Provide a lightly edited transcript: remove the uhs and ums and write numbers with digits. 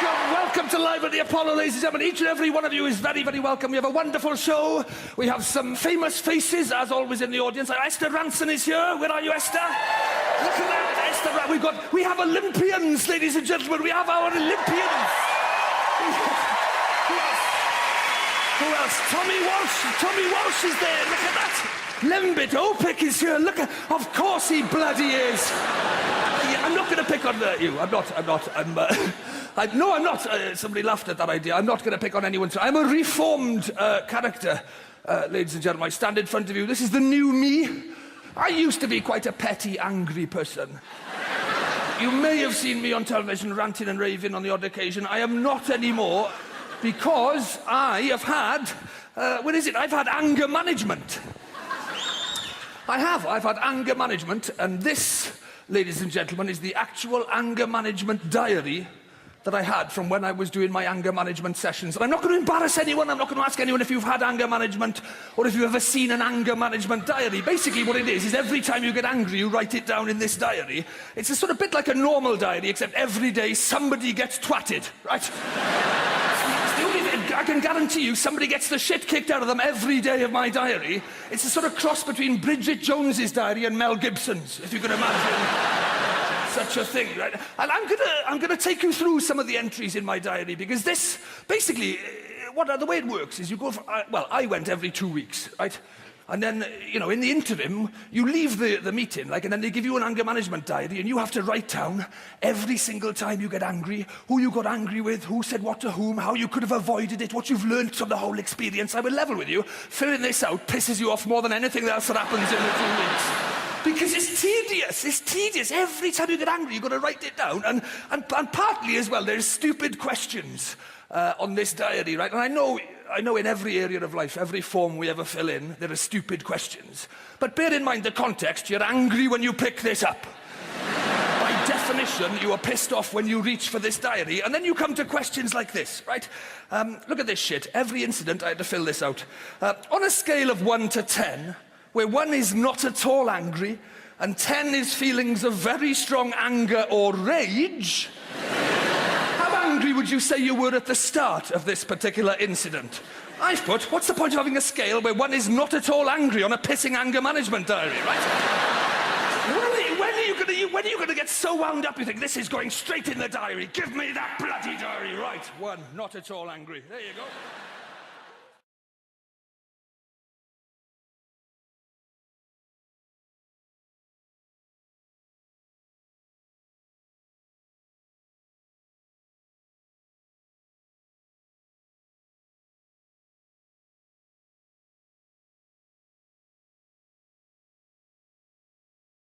Welcome to Live at the Apollo, ladies and gentlemen. Each and every one of you is very, very welcome. We have a wonderful show. We have some famous faces, as always, in the audience. Esther Ranson is here. Where are you, Esther? Look at that, Esther. We have Olympians, ladies and gentlemen. We have our Olympians. Who else? Tommy Walsh is there. Look at that. Lembit Opik is here. Look at... Of course he bloody is. I'm not going to pick on you. I'm not. Somebody laughed at that idea. I'm not going to pick on anyone. I'm a reformed character, ladies and gentlemen. I stand in front of you. This is the new me. I used to be quite a petty, angry person. You may have seen me on television ranting and raving on the odd occasion. I am not anymore because I have had... I've had anger management. I've had anger management, and this, ladies and gentlemen, is the actual anger management diary that I had from when I was doing my anger management sessions. And I'm not going to embarrass anyone. I'm not going to ask anyone if you've had anger management or if you've ever seen an anger management diary. Basically what it is every time you get angry, you write it down in this diary. It's a sort of bit like a normal diary, except every day somebody gets twatted, right? I can guarantee you somebody gets the shit kicked out of them every day of my diary. It's a sort of cross between Bridget Jones's diary and Mel Gibson's, if you can imagine such a thing, right? And I'm gonna take you through some of the entries in my diary, because this, basically, the way it works is you go for, I went every 2 weeks, right? And then, in the interim, you leave the meeting, and then they give you an anger management diary, and you have to write down every single time you get angry, who you got angry with, who said what to whom, how you could have avoided it, what you've learned from the whole experience. I will level with you. Filling this out pisses you off more than anything else that happens in the 2 weeks. Because it's tedious. It's tedious. Every time you get angry, you've got to write it down. And partly as well, there's stupid questions on this diary, right? And I know in every area of life, every form we ever fill in, there are stupid questions. But bear in mind the context. You're angry when you pick this up. By definition, you are pissed off when you reach for this diary. And then you come to questions like this, right? Look at this shit. Every incident, I had to fill this out. On a scale of 1 to 10, where 1 is not at all angry, and 10 is feelings of very strong anger or rage, how angry would you say you were at the start of this particular incident? I've put, what's the point of having a scale where 1 is not at all angry on a pissing anger management diary, right? When are you going to get so wound up you think, this is going straight in the diary? Give me that bloody diary, right? 1, not at all angry. There you go.